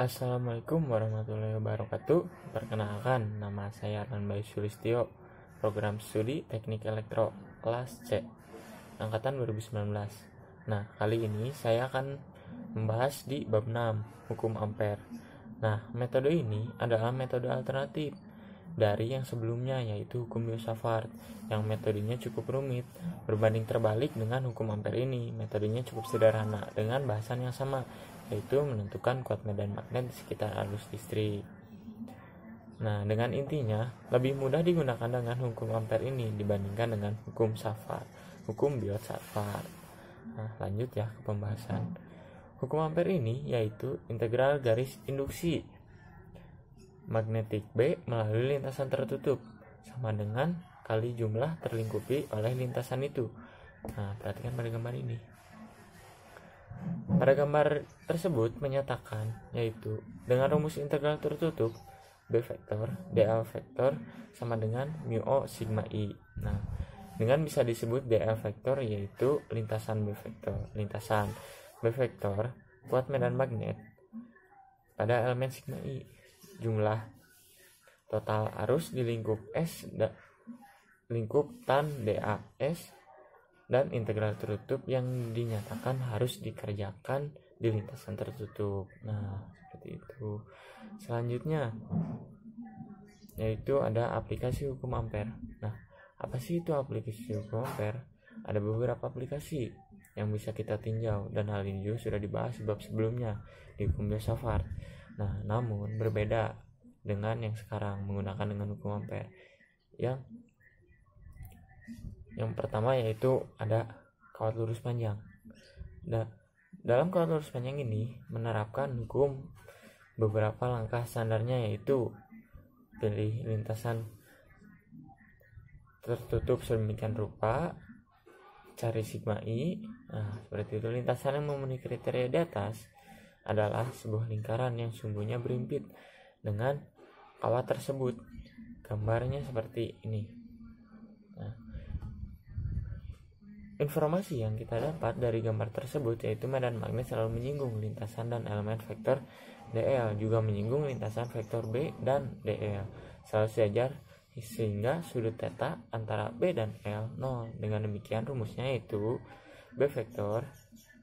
Assalamualaikum warahmatullahi wabarakatuh. Perkenalkan, nama saya Arlan Bayu Sulistyo, program studi Teknik Elektro kelas C, angkatan 2019. Nah, kali ini saya akan membahas di bab 6, hukum ampere. Nah, metode ini adalah metode alternatif dari yang sebelumnya, yaitu hukum Biot-Savart, yang metodenya cukup rumit. Berbanding terbalik dengan hukum ampere ini, metodenya cukup sederhana dengan bahasan yang sama, yaitu menentukan kuat medan magnet di sekitar arus listrik. Nah, dengan intinya lebih mudah digunakan dengan hukum ampere ini dibandingkan dengan hukum Savart, hukum Biot-Savart. Nah, lanjut ya ke pembahasan. Hukum ampere ini yaitu integral garis induksi magnetik B melalui lintasan tertutup sama dengan kali jumlah terlingkupi oleh lintasan itu. Nah, perhatikan pada gambar ini. Pada gambar tersebut menyatakan yaitu dengan rumus integral tertutup B vektor dl vektor sama dengan mu O sigma I. Nah, dengan bisa disebut dl vektor yaitu lintasan B vektor kuat medan magnet pada elemen sigma I, jumlah total arus di lingkup S lingkup tan DAS, dan integral tertutup yang dinyatakan harus dikerjakan di lintasan tertutup. Nah, seperti itu. Selanjutnya yaitu ada aplikasi hukum ampere. Nah, apa sih itu aplikasi hukum ampere? Ada beberapa aplikasi yang bisa kita tinjau, dan hal ini juga sudah dibahas bab sebelumnya di hukum Biot-Savart. Nah, namun berbeda dengan yang sekarang menggunakan dengan hukum ampere. Yang pertama yaitu ada kawat lurus panjang. Dalam kawat lurus panjang ini menerapkan hukum beberapa langkah standarnya, yaitu pilih lintasan tertutup sedemikian rupa, cari sigma I. Nah, seperti itu. Lintasan yang memenuhi kriteria di atas adalah sebuah lingkaran yang sumbunya berimpit dengan kawat tersebut. Gambarnya seperti ini. Nah, informasi yang kita dapat dari gambar tersebut yaitu medan magnet selalu menyinggung lintasan dan elemen vektor dl, juga menyinggung lintasan vektor B dan dl. Selalu sejajar sehingga sudut theta antara B dan L 0. Dengan demikian rumusnya yaitu B vektor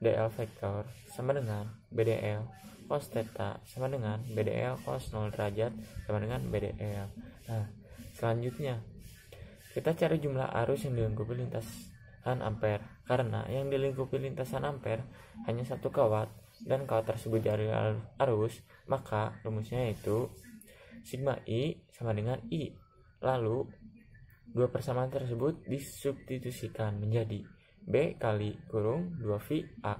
dl vektor sama dengan BDL cos theta sama dengan BDL cos 0 derajat sama dengan BDL. Nah, selanjutnya kita cari jumlah arus yang dilingkupi lintasan ampere. Karena yang dilingkupi lintasan ampere hanya satu kawat dan kawat tersebut dari arus, maka rumusnya yaitu sigma I sama dengan I. Lalu dua persamaan tersebut disubstitusikan menjadi B kali kurung 2V A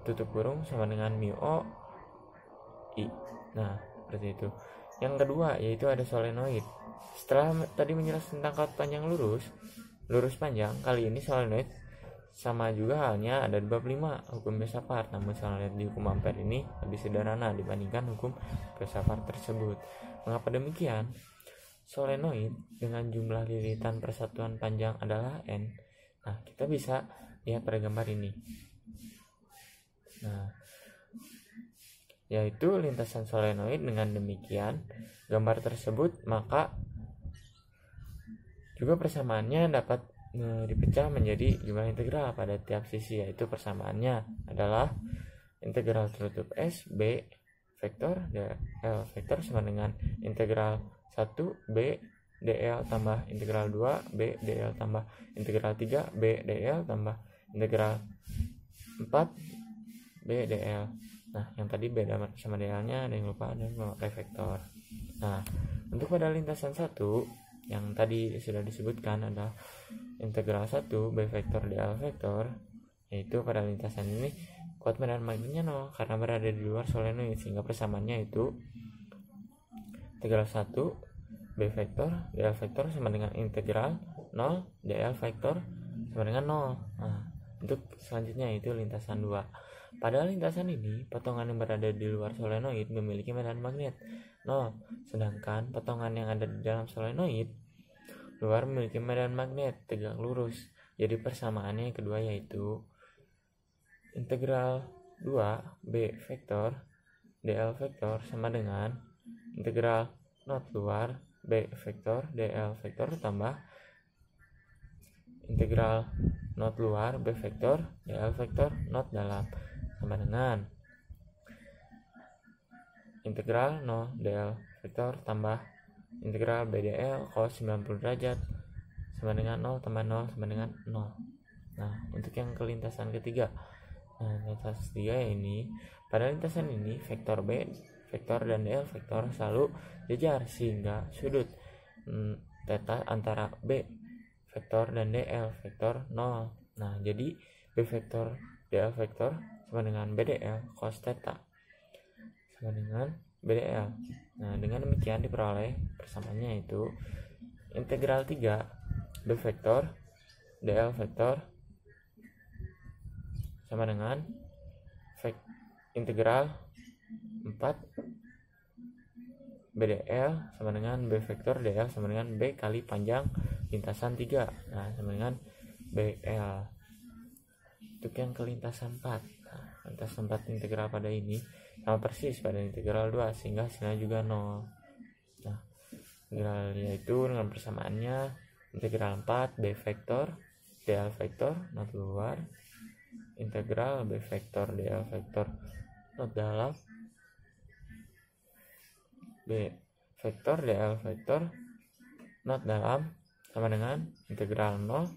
tutup kurung sama dengan mu O I. Nah, seperti itu. Yang kedua yaitu ada solenoid. Setelah tadi menjelaskan tentang kawat panjang lurus panjang, kali ini solenoid sama juga halnya ada di bab 5 hukum Biot-Savart. Namun solenoid di hukum ampere ini lebih sederhana dibandingkan hukum Biot-Savart tersebut. Mengapa demikian? Solenoid dengan jumlah lilitan persatuan panjang adalah N. Nah, kita bisa lihat pada gambar ini. Nah, yaitu lintasan solenoid. Dengan demikian gambar tersebut, maka juga persamaannya dapat dipecah menjadi jumlah integral pada tiap sisi, yaitu persamaannya adalah integral tertutup S B vektor dl vektor sama dengan integral 1 B dl tambah integral 2 B dl tambah integral 3 B dl tambah integral 4 B dl. Nah, yang tadi beda sama dl-nya, ada yang lupa dan memakai vektor. Nah, untuk pada lintasan 1 yang tadi sudah disebutkan ada integral 1 B vektor dl vektor, yaitu pada lintasan ini kuat medan magnetnya 0 karena berada di luar solenoid, sehingga persamaannya itu integral 1 B vektor dl vektor sama dengan integral 0 dl vektor sama dengan 0. Nah, untuk selanjutnya itu lintasan 2. Pada lintasan ini, potongan yang berada di luar solenoid memiliki medan magnet 0, sedangkan potongan yang ada di dalam solenoid luar memiliki medan magnet tegak lurus. Jadi persamaannya yang kedua yaitu integral 2 B vektor dl vektor sama dengan integral not luar b vektor dl vektor tambah integral not luar b vektor dl vektor not dalam sama dengan integral no dl vektor tambah integral BDL cos 90 derajat sama dengan 0 tambah 0 sama dengan 0. Nah, untuk yang kelintasan ketiga. Nah, lintasan ketiga ini, pada lintasan ini vektor B, vektor dan DL vektor selalu jajar sehingga sudut theta antara B vektor dan DL vektor 0. Nah, jadi B vektor DL vektor sama dengan BDL cos theta sama dengan BDL. Nah, dengan demikian diperoleh persamaannya yaitu integral 3 B vektor DL vektor sama dengan integral 4 BDL sama dengan B vektor DL sama dengan B kali panjang lintasan 3. Nah, sama dengan BL. Untuk yang kelintasan 4. Nah, lintasan 4 integral pada ini sama persis pada integral 2 sehingga hasilnya juga 0. Nah, integral yaitu dengan persamaannya integral 4 B vektor DL vektor not luar integral B vektor DL vektor not dalam B vektor DL vektor not dalam sama dengan integral 0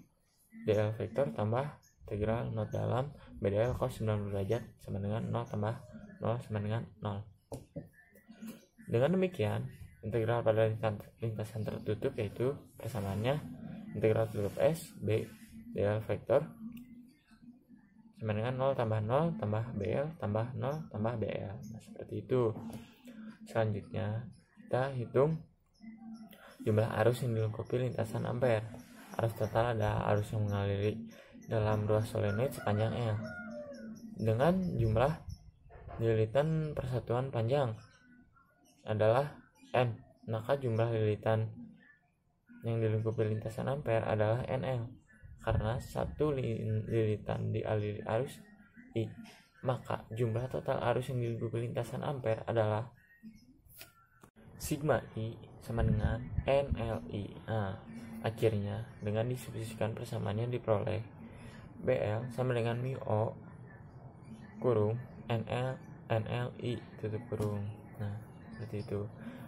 DL vektor tambah integral not dalam BDL cos 90 derajat sama dengan 0 tambah 0 sama dengan 0. Dengan demikian integral pada lintasan tertutup yaitu persamaannya integral tertutup S B DL vektor sama dengan 0 tambah 0 tambah BL tambah 0 tambah BL. Nah, seperti itu. Selanjutnya kita hitung jumlah arus yang dilengkapi lintasan ampere. Arus total adalah arus yang mengalir dalam ruas solenoid sepanjang L dengan jumlah lilitan persatuan panjang adalah N, maka jumlah lilitan yang dilengkapi lintasan ampere adalah NL. Karena satu lilitan dialiri arus I, maka jumlah total arus yang dilengkapi lintasan ampere adalah sigma I sama dengan NLI. Nah, akhirnya dengan disubstitusikan persamaannya diperoleh BL sama dengan mu O kurung NLI tutup kurung. Nah, seperti itu.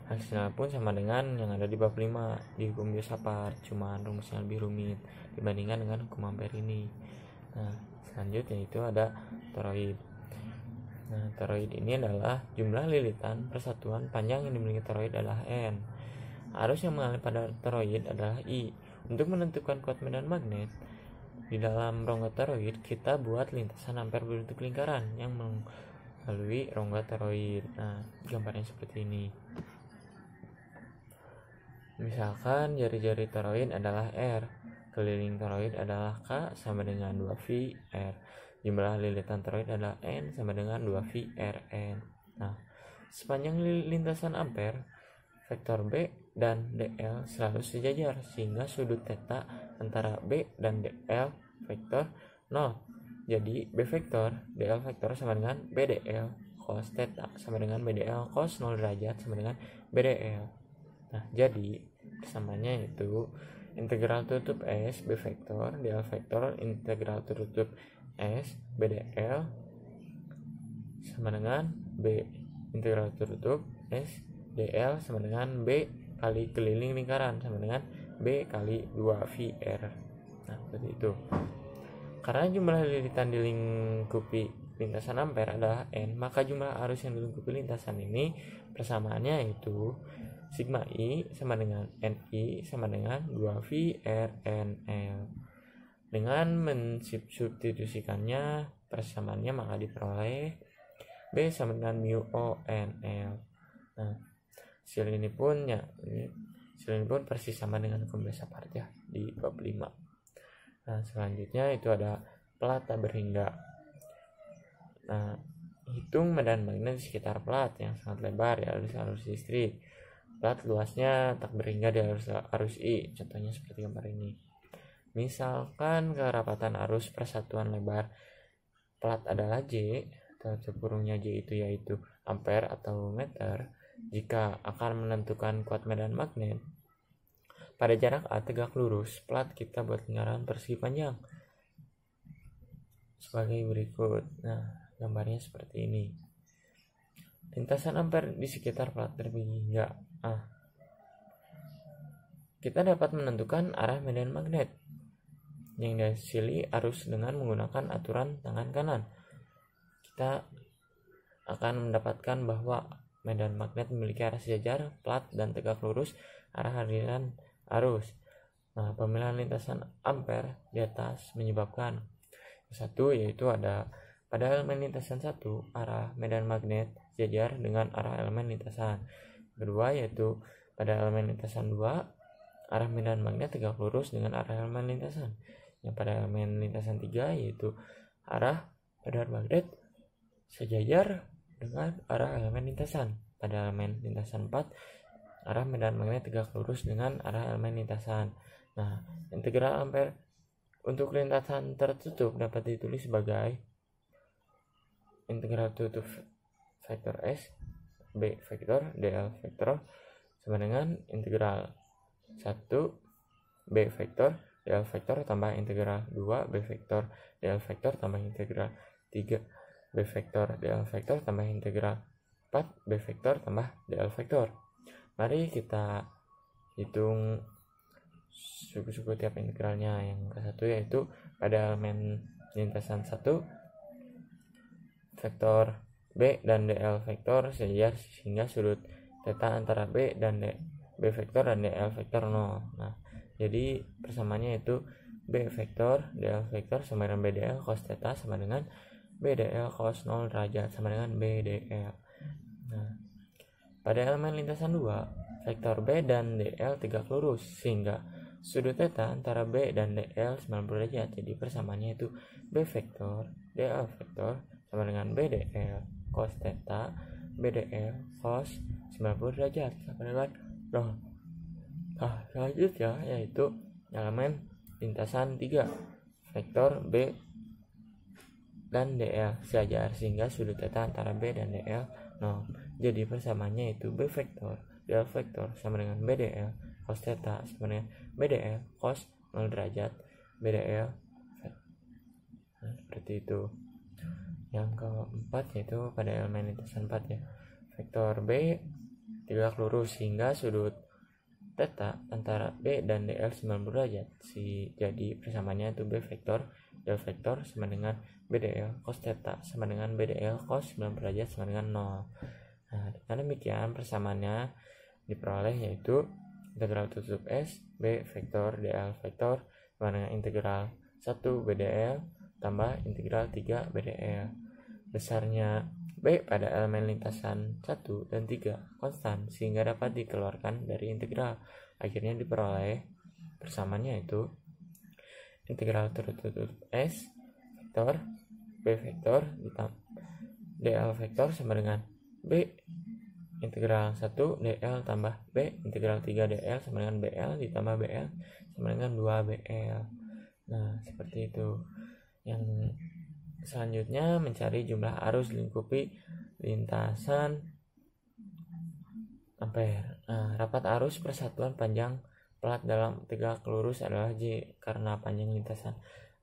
Hasilnya pun sama dengan yang ada di bab 5 di hukum Josaphat, cuman rumusnya lebih rumit dibandingkan dengan hukum ampere ini. Nah, selanjutnya itu ada toroid. Nah, toroid ini adalah jumlah lilitan persatuan panjang yang dimiliki toroid adalah N. Arus yang mengalir pada toroid adalah I. Untuk menentukan kuat medan magnet di dalam rongga toroid, kita buat lintasan ampere berbentuk lingkaran yang melalui rongga toroid. Nah, gambarnya seperti ini. Misalkan jari-jari toroid adalah R, keliling toroid adalah K sama dengan 2V R. Jumlah lilitan toroid adalah N sama dengan 2V Rn. Nah, sepanjang lintasan ampere, vektor B dan DL selalu sejajar sehingga sudut theta antara B dan DL vektor 0. Jadi B vektor DL vektor sama dengan BDL cos theta sama dengan BDL cos 0 derajat sama dengan BDL. Nah, jadi persamaannya itu integral tutup S B vektor DL vektor integral tutup S BDL sama dengan B integral tutup S DL sama dengan B kali keliling lingkaran sama dengan B kali 2VR. Nah, seperti itu. Karena jumlah lilitan dilingkupi lintasan ampere adalah N, maka jumlah arus yang dilingkupi lintasan ini persamaannya itu sigma I sama dengan NI sama dengan 2VRNL. Dengan mensubstitusikannya persamaannya maka diperoleh B sama dengan mu ONL. Nah, hasil ini pun persis sama dengan hukum Josaphat ya di bab 5. Nah, selanjutnya itu ada plat tak berhingga. Nah, hitung medan magnet di sekitar plat yang sangat lebar ya arus listrik. Plat luasnya tak berhingga di arus I, contohnya seperti gambar ini. Misalkan kerapatan arus persatuan lebar plat adalah J, tutup kurungnya J itu yaitu ampere atau meter, jika akan menentukan kuat medan magnet pada jarak A tegak lurus, plat kita buat lingkaran persegi panjang sebagai berikut. Nah, gambarnya seperti ini. Lintasan ampere di sekitar plat terbagi hingga A. Kita dapat menentukan arah medan magnet yang dihasilkan arus dengan menggunakan aturan tangan kanan. Kita akan mendapatkan bahwa medan magnet memiliki arah sejajar, plat, dan tegak lurus arah aliran arus. Nah, pemilihan lintasan ampere di atas menyebabkan satu, yaitu ada pada elemen lintasan 1 arah medan magnet sejajar dengan arah elemen lintasan. Kedua, yaitu pada elemen lintasan 2 arah medan magnet tegak lurus dengan arah elemen lintasan. Yang pada elemen lintasan 3 yaitu arah medan magnet sejajar dengan arah elemen lintasan. Pada elemen lintasan 4 arah medan magnet tegak lurus dengan arah elemen lintasan. Nah, integral ampere untuk lintasan tertutup dapat ditulis sebagai integral tutup vektor S B vektor dl vektor sama dengan integral 1 B vektor dl vektor tambah integral 2 B vektor dl vektor tambah integral 3 B vektor dl vektor tambah integral 4 B vektor tambah dl vektor. Mari kita hitung suku-suku tiap integralnya. Yang ke-1 yaitu pada elemen lintasan 1 vektor B dan dl vektor sejajar sehingga sudut theta antara B vektor dan dl vektor 0. Nah, jadi persamaannya yaitu B vektor dl vektor sama dengan BDL cos theta sama dengan BDL cos 0 derajat sama dengan BDL. Nah, pada elemen lintasan 2, vektor B dan DL tegak lurus sehingga sudut theta antara B dan DL 90 derajat. Jadi persamaannya itu B vektor DL vektor sama dengan BDL cos theta BDL cos 90 derajat sama dengan 0. Nah, selanjutnya yaitu elemen lintasan 3, vektor B dan DL sejajar sehingga sudut theta antara B dan DL 0. Jadi persamaannya itu B vektor dl vektor sama dengan BDL cos theta sama dengan BDL cos 0 derajat BDL. Nah, seperti itu. Yang keempat yaitu pada elemen lintasan 4 ya, vektor B tegak lurus sehingga sudut theta antara B dan DL 90 derajat. Jadi persamaannya itu B vektor dl vektor sama dengan BDL cos theta sama dengan BDL cos 90 derajat sama dengan 0. Nah, dengan demikian persamaannya diperoleh yaitu integral tutup S B vektor dl vektor sama dengan integral 1 BDL tambah integral 3 BDL. Besarnya B pada elemen lintasan 1 dan 3 konstan sehingga dapat dikeluarkan dari integral. Akhirnya diperoleh persamaannya itu integral tertutup S vektor B vektor dl vektor sama dengan B integral 1 dl tambah B integral 3 dl sama dengan BL ditambah BL sama dengan 2 BL. Nah, seperti itu. Yang selanjutnya mencari jumlah arus lingkupi lintasan ampere. Nah, rapat arus persatuan panjang plat dalam tegak lurus adalah J karena panjang lintasan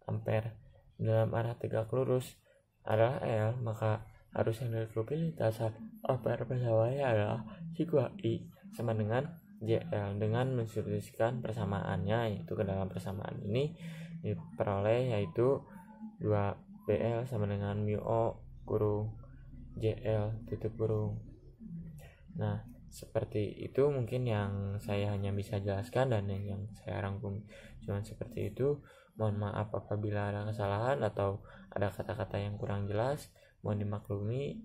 ampere dalam arah tegak lurus adalah L, maka arus yang dilingkupi lintasan ampere persamanya adalah sigma I sama dengan JL. Dengan mensubstitusikan persamaannya yaitu ke dalam persamaan ini diperoleh yaitu 2BL sama dengan mu O kurung JL tutup kurung. Nah, seperti itu mungkin yang saya hanya bisa jelaskan dan yang saya rangkum cuma seperti itu. Mohon maaf apabila ada kesalahan atau ada kata-kata yang kurang jelas, mohon dimaklumi.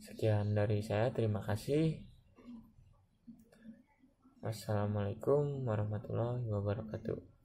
Sekian dari saya, terima kasih. Wassalamualaikum warahmatullahi wabarakatuh.